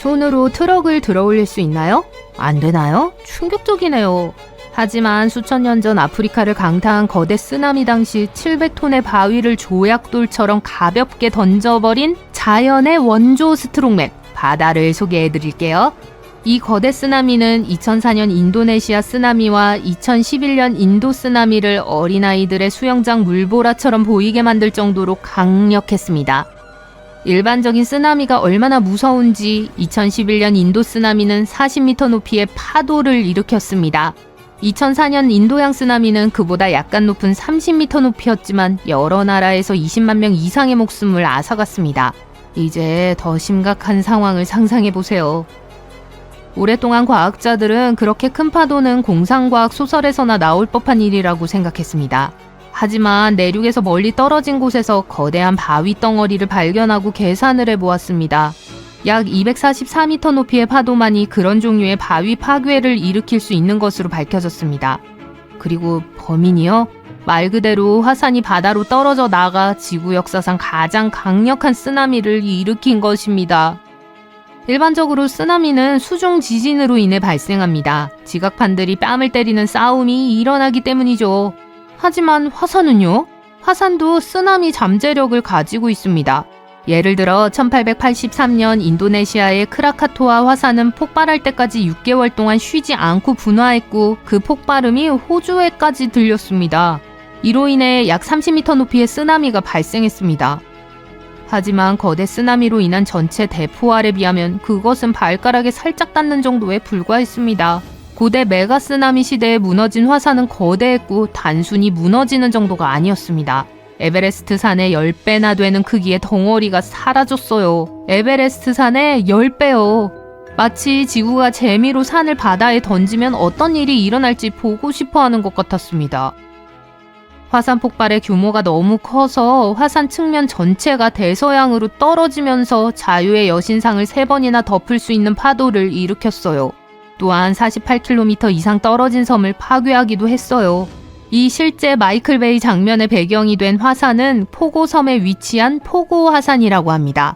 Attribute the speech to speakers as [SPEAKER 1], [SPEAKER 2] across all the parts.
[SPEAKER 1] 손으로 트럭을 들어올릴 수 있나요? 안 되나요? 충격적이네요. 하지만 수천 년 전 아프리카를 강타한 거대 쓰나미 당시 700톤의 바위를 조약돌처럼 가볍게 던져버린 자연의 원조 스트롱맨, 바다를 소개해드릴게요. 이 거대 쓰나미는 2004년 인도네시아 쓰나미와 2011년 인도 쓰나미를 어린아이들의 수영장 물보라처럼 보이게 만들 정도로 강력했습니다. 일반적인 쓰나미가 얼마나 무서운지 2011년 인도 쓰나미는 40m 높이의 파도를 일으켰습니다. 2004년 인도양 쓰나미는 그보다 약간 높은 30m 높이였지만 여러 나라에서 20만 명 이상의 목숨을 앗아갔습니다. 이제 더 심각한 상황을 상상해보세요. 오랫동안 과학자들은 그렇게 큰 파도는 공상과학 소설에서나 나올 법한 일이라고 생각했습니다. 하지만 내륙에서 멀리 떨어진 곳에서 거대한 바위 덩어리를 발견하고 계산을 해보았습니다. 약 244m 높이의 파도만이 그런 종류의 바위 파괴를 일으킬 수 있는 것으로 밝혀졌습니다. 그리고 범인이요? 말 그대로 화산이 바다로 떨어져 나가 지구 역사상 가장 강력한 쓰나미를 일으킨 것입니다. 일반적으로 쓰나미는 수중 지진으로 인해 발생합니다. 지각판들이 뺨을 때리는 싸움이 일어나기 때문이죠. 하지만 화산은요? 화산도 쓰나미 잠재력을 가지고 있습니다. 예를 들어 1883년 인도네시아의 크라카토아 화산은 폭발할 때까지 6개월 동안 쉬지 않고 분화했고 그 폭발음이 호주에까지 들렸습니다. 이로 인해 약 30m 높이의 쓰나미가 발생했습니다. 하지만 거대 쓰나미로 인한 전체 대포알에 비하면 그것은 발가락에 살짝 닿는 정도에 불과했습니다. 고대 메가 쓰나미 시대에 무너진 화산은 거대했고 단순히 무너지는 정도가 아니었습니다. 에베레스트 산의 10배나 되는 크기의 덩어리가 사라졌어요. 에베레스트 산의 10배요. 마치 지구가 재미로 산을 바다에 던지면 어떤 일이 일어날지 보고 싶어 하는 것 같았습니다. 화산 폭발의 규모가 너무 커서 화산 측면 전체가 대서양으로 떨어지면서 자유의 여신상을 3번이나 덮을 수 있는 파도를 일으켰어요. 또한 48km 이상 떨어진 섬을 파괴하기도 했어요. 이 실제 마이클 베이 장면의 배경이 된 화산은 포고 섬에 위치한 포고 화산이라고 합니다.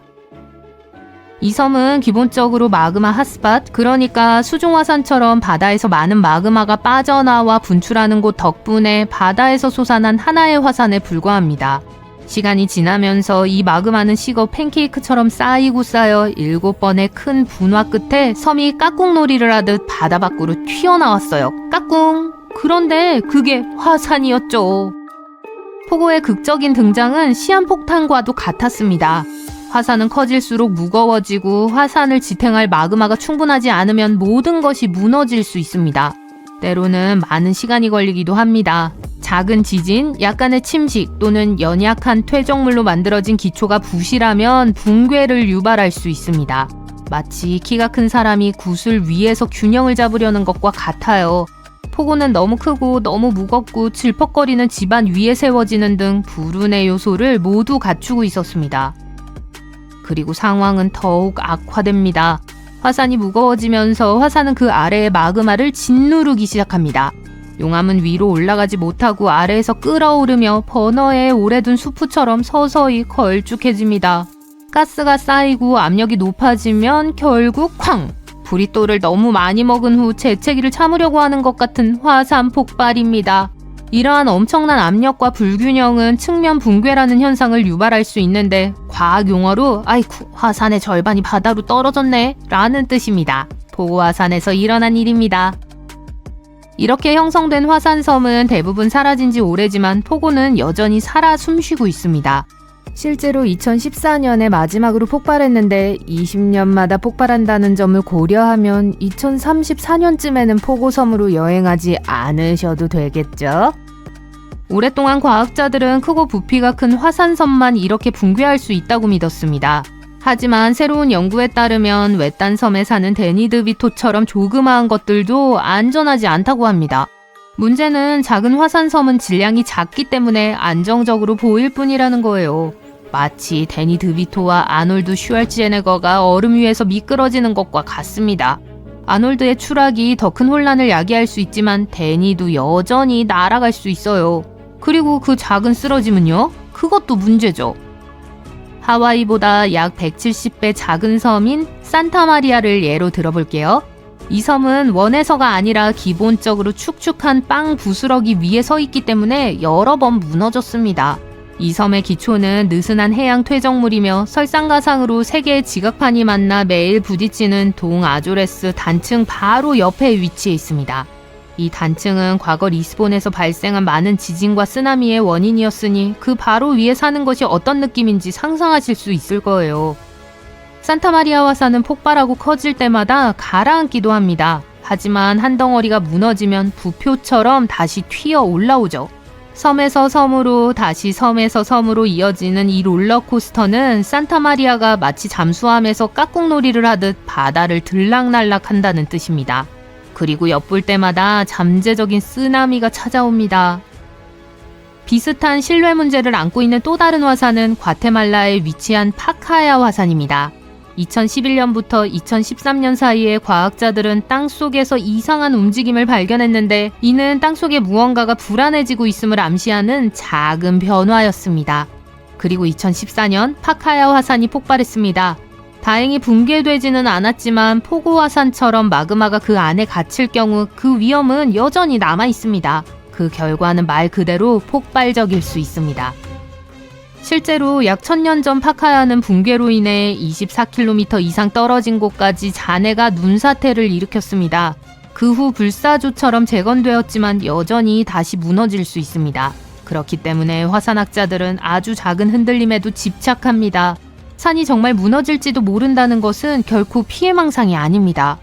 [SPEAKER 1] 이 섬은 기본적으로 마그마 핫스팟, 그러니까 수중화산처럼 바다에서 많은 마그마가 빠져나와 분출하는 곳 덕분에 바다에서 솟아난 하나의 화산에 불과합니다. 시간이 지나면서 이 마그마는 식어 팬케이크처럼 쌓이고 쌓여 7번의 큰 분화 끝에 섬이 깍꿍놀이를 하듯 바다 밖으로 튀어나왔어요. 까꿍! 그런데 그게 화산이었죠. 포고의 극적인 등장은 시한폭탄과도 같았습니다. 화산은 커질수록 무거워지고 화산을 지탱할 마그마가 충분하지 않으면 모든 것이 무너질 수 있습니다. 때로는 많은 시간이 걸리기도 합니다. 작은 지진, 약간의 침식 또는 연약한 퇴적물로 만들어진 기초가 부실하면 붕괴를 유발할 수 있습니다. 마치 키가 큰 사람이 구슬 위에서 균형을 잡으려는 것과 같아요. 포고는 너무 크고 너무 무겁고 질퍽거리는 집안 위에 세워지는 등 불운의 요소를 모두 갖추고 있었습니다. 그리고 상황은 더욱 악화됩니다. 화산이 무거워지면서 화산은 그 아래의 마그마를 짓누르기 시작합니다. 용암은 위로 올라가지 못하고 아래에서 끓어오르며 버너에 오래 둔 수프처럼 서서히 걸쭉해집니다. 가스가 쌓이고 압력이 높아지면 결국 쾅! 브리또를 너무 많이 먹은 후 재채기를 참으려고 하는 것 같은 화산 폭발입니다. 이러한 엄청난 압력과 불균형은 측면 붕괴라는 현상을 유발할 수 있는데 과학 용어로 아이쿠 화산의 절반이 바다로 떨어졌네 라는 뜻입니다. 포고 화산에서 일어난 일입니다. 이렇게 형성된 화산섬은 대부분 사라진 지 오래지만 포고는 여전히 살아 숨쉬고 있습니다. 실제로 2014년에 마지막으로 폭발했는데 20년마다 폭발한다는 점을 고려하면 2034년쯤에는 포고섬으로 여행하지 않으셔도 되겠죠? 오랫동안 과학자들은 크고 부피가 큰 화산섬만 이렇게 붕괴할 수 있다고 믿었습니다. 하지만 새로운 연구에 따르면 외딴 섬에 사는 데니드비토처럼 조그마한 것들도 안전하지 않다고 합니다. 문제는 작은 화산섬은 질량이 작기 때문에 안정적으로 보일 뿐이라는 거예요. 마치 데니 드비토와 아놀드 슈왈츠제네거가 얼음 위에서 미끄러지는 것과 같습니다. 아놀드의 추락이 더 큰 혼란을 야기할 수 있지만 데니도 여전히 날아갈 수 있어요. 그리고 그 작은 쓰러짐은요? 그것도 문제죠. 하와이보다 약 170배 작은 섬인 산타마리아를 예로 들어볼게요. 이 섬은 원에서가 아니라 기본적으로 축축한 빵 부스러기 위에 서 있기 때문에 여러 번 무너졌습니다. 이 섬의 기초는 느슨한 해양 퇴적물이며 설상가상으로 세 개의 지각판이 만나 매일 부딪히는 동아조레스 단층 바로 옆에 위치해 있습니다. 이 단층은 과거 리스본에서 발생한 많은 지진과 쓰나미의 원인이었으니 그 바로 위에 사는 것이 어떤 느낌인지 상상하실 수 있을 거예요. 산타마리아 화산은 폭발하고 커질 때마다 가라앉기도 합니다. 하지만 한 덩어리가 무너지면 부표처럼 다시 튀어 올라오죠. 섬에서 섬으로 다시 섬에서 섬으로 이어지는 이 롤러코스터는 산타마리아가 마치 잠수함에서 깍꿍놀이를 하듯 바다를 들락날락 한다는 뜻입니다. 그리고 엿볼 때마다 잠재적인 쓰나미가 찾아옵니다. 비슷한 신뢰 문제를 안고 있는 또 다른 화산은 과테말라에 위치한 파카야 화산입니다. 2011년부터 2013년 사이에 과학자들은 땅속에서 이상한 움직임을 발견했는데 이는 땅속에 무언가가 불안해지고 있음을 암시하는 작은 변화였습니다. 그리고 2014년 파카야 화산이 폭발했습니다. 다행히 붕괴되지는 않았지만 포고 화산처럼 마그마가 그 안에 갇힐 경우 그 위험은 여전히 남아 있습니다. 그 결과는 말 그대로 폭발적일 수 있습니다. 실제로 약 1000년 전 파카야는 붕괴로 인해 24km 이상 떨어진 곳까지 잔해가 눈사태를 일으켰습니다. 그 후 불사조처럼 재건되었지만 여전히 다시 무너질 수 있습니다. 그렇기 때문에 화산학자들은 아주 작은 흔들림에도 집착합니다. 산이 정말 무너질지도 모른다는 것은 결코 피해망상이 아닙니다.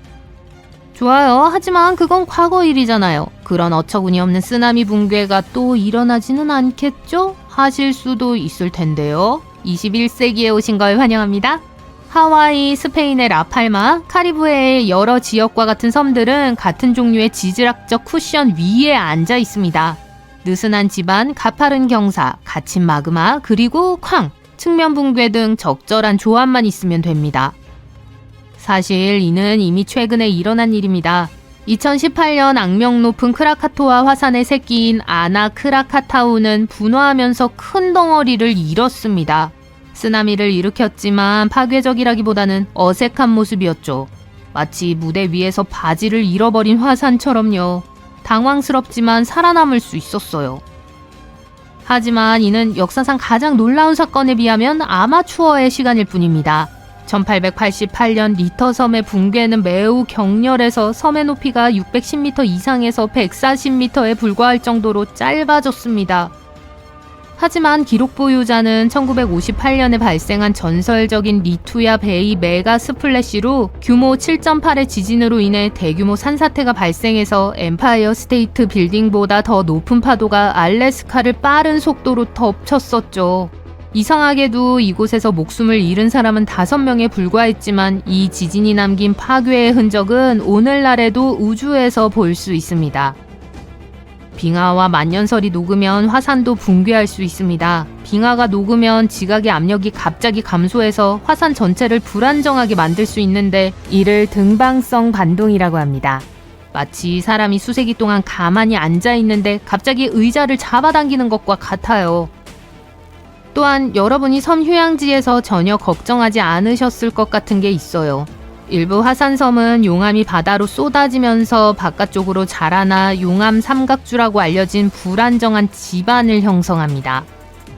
[SPEAKER 1] 좋아요. 하지만 그건 과거 일이잖아요. 그런 어처구니 없는 쓰나미 붕괴가 또 일어나지는 않겠죠? 하실 수도 있을 텐데요. 21세기에 오신 걸 환영합니다. 하와이, 스페인의 라팔마, 카리브해의 여러 지역과 같은 섬들은 같은 종류의 지질학적 쿠션 위에 앉아 있습니다. 느슨한 지반, 가파른 경사, 갇힌 마그마, 그리고 쾅! 측면 붕괴 등 적절한 조합만 있으면 됩니다. 사실 이는 이미 최근에 일어난 일입니다. 2018년 악명 높은 크라카토아 화산의 새끼인 아나 크라카타우는 분화하면서 큰 덩어리를 잃었습니다. 쓰나미를 일으켰지만 파괴적이라기보다는 어색한 모습이었죠. 마치 무대 위에서 바지를 잃어버린 화산처럼요. 당황스럽지만 살아남을 수 있었어요. 하지만 이는 역사상 가장 놀라운 사건에 비하면 아마추어의 시간일 뿐입니다. 1888년 리터 섬의 붕괴는 매우 격렬해서 섬의 높이가 610m 이상에서 140m에 불과할 정도로 짧아졌습니다. 하지만 기록 보유자는 1958년에 발생한 전설적인 리투야 베이 메가 스플래시로 규모 7.8의 지진으로 인해 대규모 산사태가 발생해서 엠파이어 스테이트 빌딩보다 더 높은 파도가 알래스카를 빠른 속도로 덮쳤었죠. 이상하게도 이곳에서 목숨을 잃은 사람은 5명에 불과했지만 이 지진이 남긴 파괴의 흔적은 오늘날에도 우주에서 볼 수 있습니다. 빙하와 만년설이 녹으면 화산도 붕괴할 수 있습니다. 빙하가 녹으면 지각의 압력이 갑자기 감소해서 화산 전체를 불안정하게 만들 수 있는데 이를 등방성 반동이라고 합니다. 마치 사람이 수세기 동안 가만히 앉아 있는데 갑자기 의자를 잡아당기는 것과 같아요. 또한 여러분이 섬 휴양지에서 전혀 걱정하지 않으셨을 것 같은 게 있어요. 일부 화산섬은 용암이 바다로 쏟아지면서 바깥쪽으로 자라나 용암 삼각주라고 알려진 불안정한 지반을 형성합니다.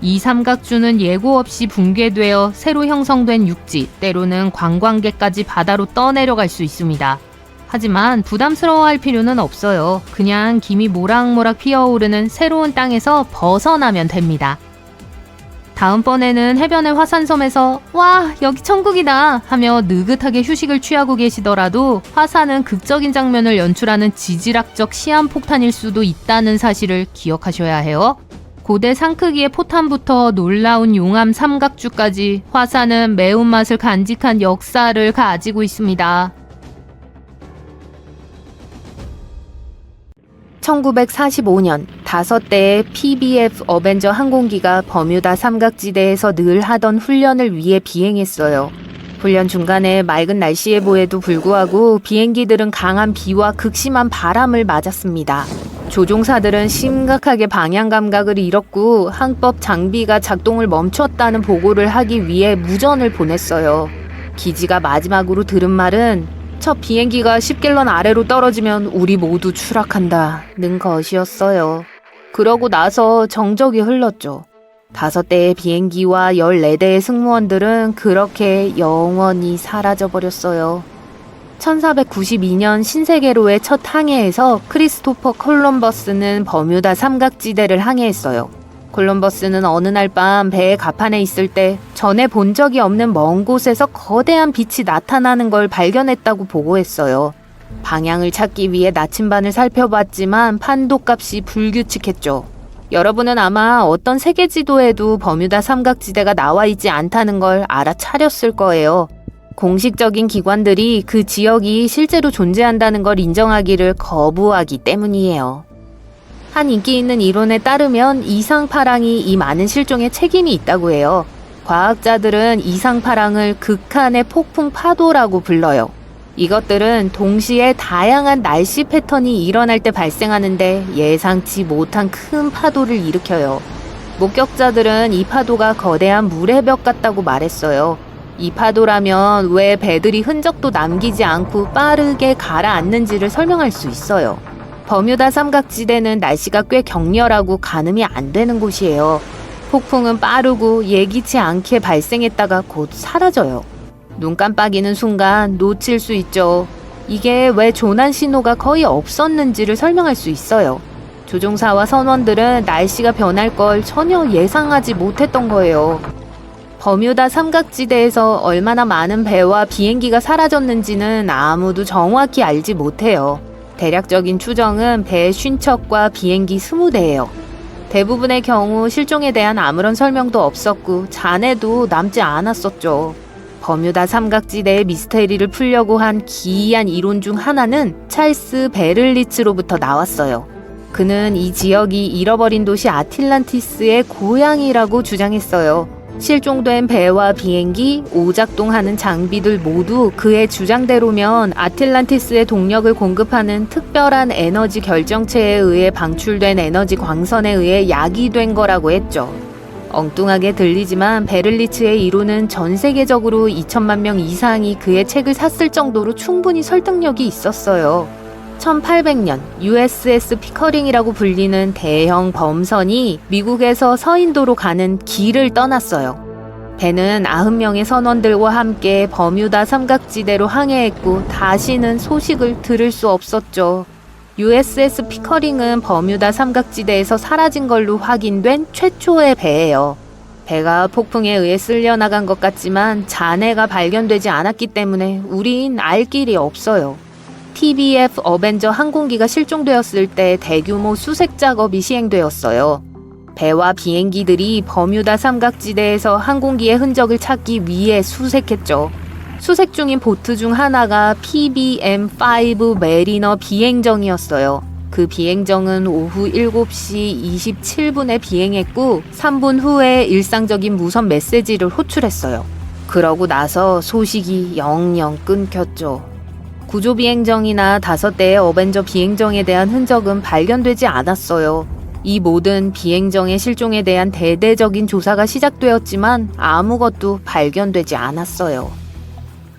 [SPEAKER 1] 이 삼각주는 예고 없이 붕괴되어 새로 형성된 육지, 때로는 관광객까지 바다로 떠내려갈 수 있습니다. 하지만 부담스러워할 필요는 없어요. 그냥 김이 모락모락 피어오르는 새로운 땅에서 벗어나면 됩니다. 다음번에는 해변의 화산섬에서 와 여기 천국이다 하며 느긋하게 휴식을 취하고 계시더라도 화산은 극적인 장면을 연출하는 지질학적 시한폭탄일 수도 있다는 사실을 기억하셔야 해요. 고대 상크기의 포탄부터 놀라운 용암 삼각주까지 화산은 매운맛을 간직한 역사를 가지고 있습니다. 1945년 5대의 PBF 어벤져 항공기가 버뮤다 삼각지대에서 늘 하던 훈련을 위해 비행했어요. 훈련 중간에 맑은 날씨 예보에도 불구하고 비행기들은 강한 비와 극심한 바람을 맞았습니다. 조종사들은 심각하게 방향 감각을 잃었고 항법 장비가 작동을 멈췄다는 보고를 하기 위해 무전을 보냈어요. 기지가 마지막으로 들은 말은 첫 비행기가 10갤런 아래로 떨어지면 우리 모두 추락한다는 것이었어요. 그러고 나서 정적이 흘렀죠. 5대의 비행기와 14대의 승무원들은 그렇게 영원히 사라져버렸어요. 1492년 신세계로의 첫 항해에서 크리스토퍼 콜럼버스는 버뮤다 삼각지대를 항해했어요. 콜럼버스는 어느 날 밤 배의 갑판에 있을 때 전에 본 적이 없는 먼 곳에서 거대한 빛이 나타나는 걸 발견했다고 보고했어요. 방향을 찾기 위해 나침반을 살펴봤지만 판도값이 불규칙했죠. 여러분은 아마 어떤 세계 지도에도 버뮤다 삼각지대가 나와 있지 않다는 걸 알아차렸을 거예요. 공식적인 기관들이 그 지역이 실제로 존재한다는 걸 인정하기를 거부하기 때문이에요. 한 인기 있는 이론에 따르면 이상파랑이 이 많은 실종에 책임이 있다고 해요. 과학자들은 이상파랑을 극한의 폭풍 파도라고 불러요. 이것들은 동시에 다양한 날씨 패턴이 일어날 때 발생하는데 예상치 못한 큰 파도를 일으켜요. 목격자들은 이 파도가 거대한 물의 벽 같다고 말했어요. 이 파도라면 왜 배들이 흔적도 남기지 않고 빠르게 가라앉는지를 설명할 수 있어요. 버뮤다 삼각지대는 날씨가 꽤 격렬하고 가늠이 안 되는 곳이에요. 폭풍은 빠르고 예기치 않게 발생했다가 곧 사라져요. 눈 깜빡이는 순간 놓칠 수 있죠. 이게 왜 조난 신호가 거의 없었는지를 설명할 수 있어요. 조종사와 선원들은 날씨가 변할 걸 전혀 예상하지 못했던 거예요. 버뮤다 삼각지대에서 얼마나 많은 배와 비행기가 사라졌는지는 아무도 정확히 알지 못해요. 대략적인 추정은 배 50척과 비행기 20대예요. 대부분의 경우 실종에 대한 아무런 설명도 없었고 잔해도 남지 않았었죠. 버뮤다 삼각지대의 미스테리를 풀려고 한 기이한 이론 중 하나는 찰스 베를리츠로부터 나왔어요. 그는 이 지역이 잃어버린 도시 아틀란티스의 고향이라고 주장했어요. 실종된 배와 비행기, 오작동하는 장비들 모두 그의 주장대로면 아틀란티스의 동력을 공급하는 특별한 에너지 결정체에 의해 방출된 에너지 광선에 의해 야기된 거라고 했죠. 엉뚱하게 들리지만 베를리츠의 이론은 전 세계적으로 2천만 명 이상이 그의 책을 샀을 정도로 충분히 설득력이 있었어요. 1800년 USS 피커링이라고 불리는 대형 범선이 미국에서 서인도로 가는 길을 떠났어요. 배는 90명의 선원들과 함께 버뮤다 삼각지대로 항해했고 다시는 소식을 들을 수 없었죠. USS 피커링은 버뮤다 삼각지대에서 사라진 걸로 확인된 최초의 배예요. 배가 폭풍에 의해 쓸려나간 것 같지만 잔해가 발견되지 않았기 때문에 우린 알 길이 없어요. TBF 어벤져 항공기가 실종되었을 때 대규모 수색 작업이 시행되었어요. 배와 비행기들이 버뮤다 삼각지대에서 항공기의 흔적을 찾기 위해 수색했죠. 수색 중인 보트 중 하나가 PBM-5 메리너 비행정이었어요. 그 비행정은 오후 7시 27분에 비행했고 3분 후에 일상적인 무선 메시지를 호출했어요. 그러고 나서 소식이 영영 끊겼죠. 구조 비행정이나 5대의 어벤져 비행정에 대한 흔적은 발견되지 않았어요. 이 모든 비행정의 실종에 대한 대대적인 조사가 시작되었지만 아무것도 발견되지 않았어요.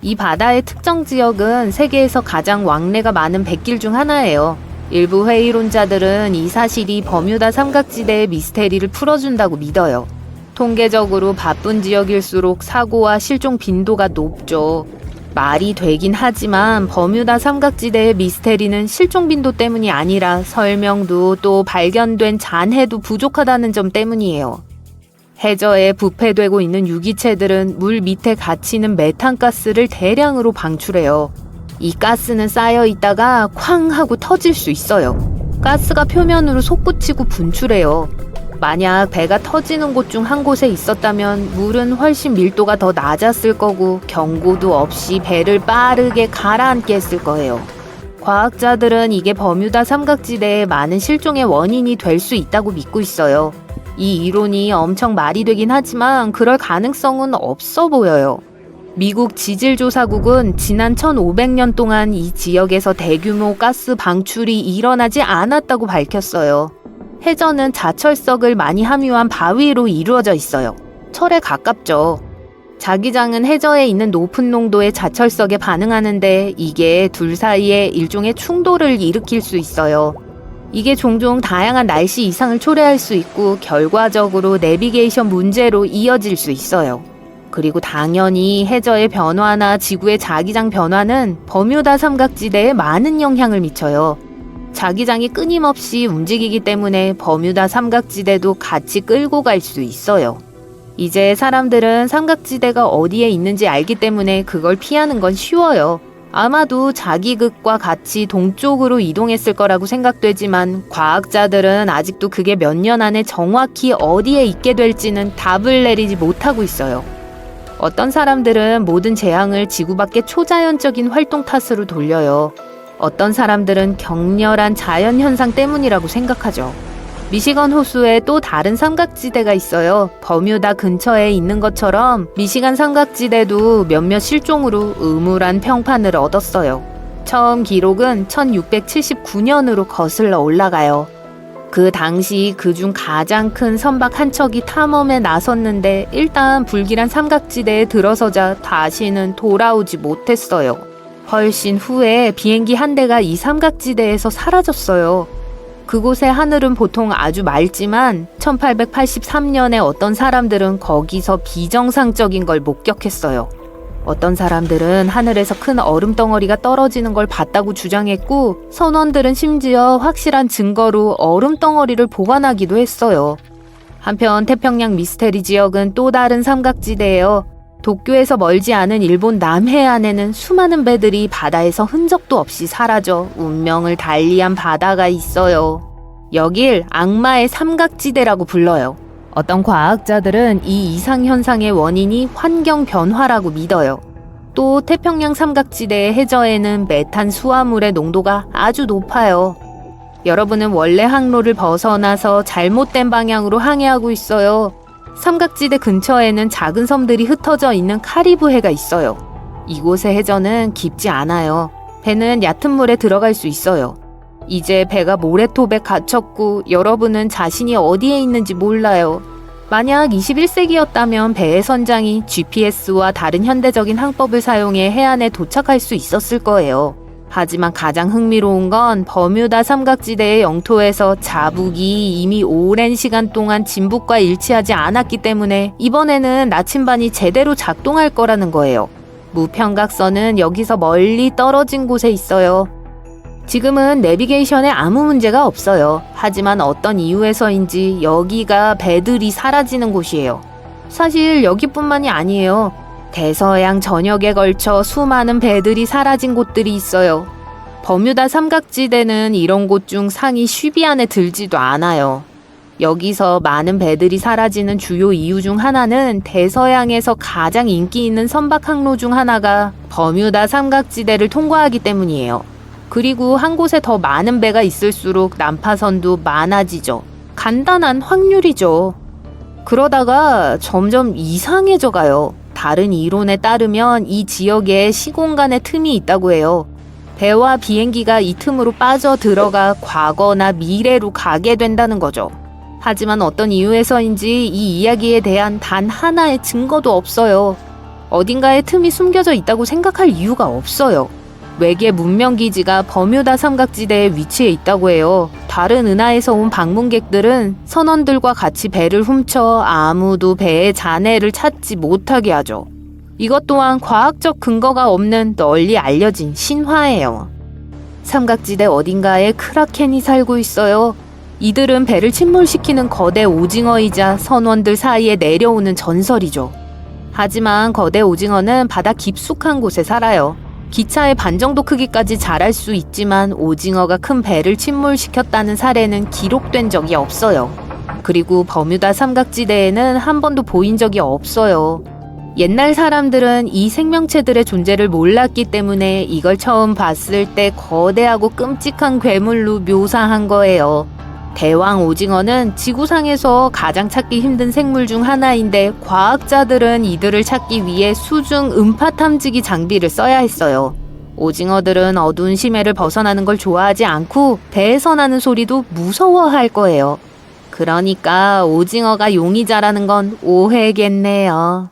[SPEAKER 1] 이 바다의 특정 지역은 세계에서 가장 왕래가 많은 백길 중 하나예요. 일부 회의론자들은 이 사실이 버뮤다 삼각지대의 미스테리를 풀어준다고 믿어요. 통계적으로 바쁜 지역일수록 사고와 실종 빈도가 높죠. 말이 되긴 하지만 버뮤다 삼각지대의 미스테리는 실종 빈도 때문이 아니라 설명도 또 발견된 잔해도 부족하다는 점 때문이에요. 해저에 부패되고 있는 유기체들은 물 밑에 갇히는 메탄가스를 대량으로 방출해요. 이 가스는 쌓여 있다가 쾅 하고 터질 수 있어요. 가스가 표면으로 솟구치고 분출해요. 만약 배가 터지는 곳 중 한 곳에 있었다면 물은 훨씬 밀도가 더 낮았을 거고 경고도 없이 배를 빠르게 가라앉게 했을 거예요. 과학자들은 이게 버뮤다 삼각지대의 많은 실종의 원인이 될 수 있다고 믿고 있어요. 이 이론이 엄청 말이 되긴 하지만 그럴 가능성은 없어 보여요. 미국 지질조사국은 지난 1500년 동안 이 지역에서 대규모 가스 방출이 일어나지 않았다고 밝혔어요. 해저는 자철석을 많이 함유한 바위로 이루어져 있어요. 철에 가깝죠. 자기장은 해저에 있는 높은 농도의 자철석에 반응하는데 이게 둘 사이에 일종의 충돌을 일으킬 수 있어요. 이게 종종 다양한 날씨 이상을 초래할 수 있고 결과적으로 내비게이션 문제로 이어질 수 있어요. 그리고 당연히 해저의 변화나 지구의 자기장 변화는 버뮤다 삼각지대에 많은 영향을 미쳐요. 자기장이 끊임없이 움직이기 때문에 버뮤다 삼각지대도 같이 끌고 갈 수 있어요. 이제 사람들은 삼각지대가 어디에 있는지 알기 때문에 그걸 피하는 건 쉬워요. 아마도 자기 극과 같이 동쪽으로 이동했을 거라고 생각되지만 과학자들은 아직도 그게 몇 년 안에 정확히 어디에 있게 될지는 답을 내리지 못하고 있어요. 어떤 사람들은 모든 재앙을 지구 밖의 초자연적인 활동 탓으로 돌려요. 어떤 사람들은 격렬한 자연현상 때문이라고 생각하죠. 미시건 호수에 또 다른 삼각지대가 있어요. 버뮤다 근처에 있는 것처럼 미시간 삼각지대도 몇몇 실종으로 음울한 평판을 얻었어요. 처음 기록은 1679년으로 거슬러 올라가요. 그 당시 그중 가장 큰 선박 한 척이 탐험에 나섰는데 일단 불길한 삼각지대에 들어서자 다시는 돌아오지 못했어요. 훨씬 후에 비행기 한 대가 이 삼각지대에서 사라졌어요. 그곳의 하늘은 보통 아주 맑지만 1883년에 어떤 사람들은 거기서 비정상적인 걸 목격했어요. 어떤 사람들은 하늘에서 큰 얼음 덩어리가 떨어지는 걸 봤다고 주장했고 선원들은 심지어 확실한 증거로 얼음 덩어리를 보관하기도 했어요. 한편 태평양 미스테리 지역은 또 다른 삼각지대예요. 도쿄에서 멀지 않은 일본 남해안에는 수많은 배들이 바다에서 흔적도 없이 사라져 운명을 달리한 바다가 있어요. 여길 악마의 삼각지대라고 불러요. 어떤 과학자들은 이 이상현상의 원인이 환경 변화라고 믿어요. 또 태평양 삼각지대의 해저에는 메탄 수화물의 농도가 아주 높아요. 여러분은 원래 항로를 벗어나서 잘못된 방향으로 항해하고 있어요. 삼각지대 근처에는 작은 섬들이 흩어져 있는 카리브해가 있어요. 이곳의 해저는 깊지 않아요. 배는 얕은 물에 들어갈 수 있어요. 이제 배가 모래톱에 갇혔고 여러분은 자신이 어디에 있는지 몰라요. 만약 21세기였다면 배의 선장이 GPS와 다른 현대적인 항법을 사용해 해안에 도착할 수 있었을 거예요. 하지만 가장 흥미로운 건 버뮤다 삼각지대의 영토에서 자북이 이미 오랜 시간 동안 진북과 일치하지 않았기 때문에 이번에는 나침반이 제대로 작동할 거라는 거예요. 무평각선은 여기서 멀리 떨어진 곳에 있어요. 지금은 내비게이션에 아무 문제가 없어요. 하지만 어떤 이유에서인지 여기가 배들이 사라지는 곳이에요. 사실 여기뿐만이 아니에요. 대서양 전역에 걸쳐 수많은 배들이 사라진 곳들이 있어요. 버뮤다 삼각지대는 이런 곳 중 상위 10위 안에 들지도 않아요. 여기서 많은 배들이 사라지는 주요 이유 중 하나는 대서양에서 가장 인기 있는 선박 항로 중 하나가 버뮤다 삼각지대를 통과하기 때문이에요. 그리고 한 곳에 더 많은 배가 있을수록 난파선도 많아지죠. 간단한 확률이죠. 그러다가 점점 이상해져 가요. 다른 이론에 따르면 이 지역에 시공간의 틈이 있다고 해요. 배와 비행기가 이 틈으로 빠져 들어가 과거나 미래로 가게 된다는 거죠. 하지만 어떤 이유에서인지 이 이야기에 대한 단 하나의 증거도 없어요. 어딘가에 틈이 숨겨져 있다고 생각할 이유가 없어요. 외계 문명기지가 버뮤다 삼각지대에 위치해 있다고 해요. 다른 은하에서 온 방문객들은 선원들과 같이 배를 훔쳐 아무도 배의 잔해를 찾지 못하게 하죠. 이것 또한 과학적 근거가 없는 널리 알려진 신화예요. 삼각지대 어딘가에 크라켄이 살고 있어요. 이들은 배를 침몰시키는 거대 오징어이자 선원들 사이에 내려오는 전설이죠. 하지만 거대 오징어는 바다 깊숙한 곳에 살아요. 기차의 반 정도 크기까지 자랄 수 있지만 오징어가 큰 배를 침몰시켰다는 사례는 기록된 적이 없어요. 그리고 버뮤다 삼각지대에는 한 번도 보인 적이 없어요. 옛날 사람들은 이 생명체들의 존재를 몰랐기 때문에 이걸 처음 봤을 때 거대하고 끔찍한 괴물로 묘사한 거예요. 대왕 오징어는 지구상에서 가장 찾기 힘든 생물 중 하나인데 과학자들은 이들을 찾기 위해 수중 음파 탐지기 장비를 써야 했어요. 오징어들은 어두운 심해를 벗어나는 걸 좋아하지 않고 배에서 나는 소리도 무서워할 거예요. 그러니까 오징어가 용의자라는 건 오해겠네요.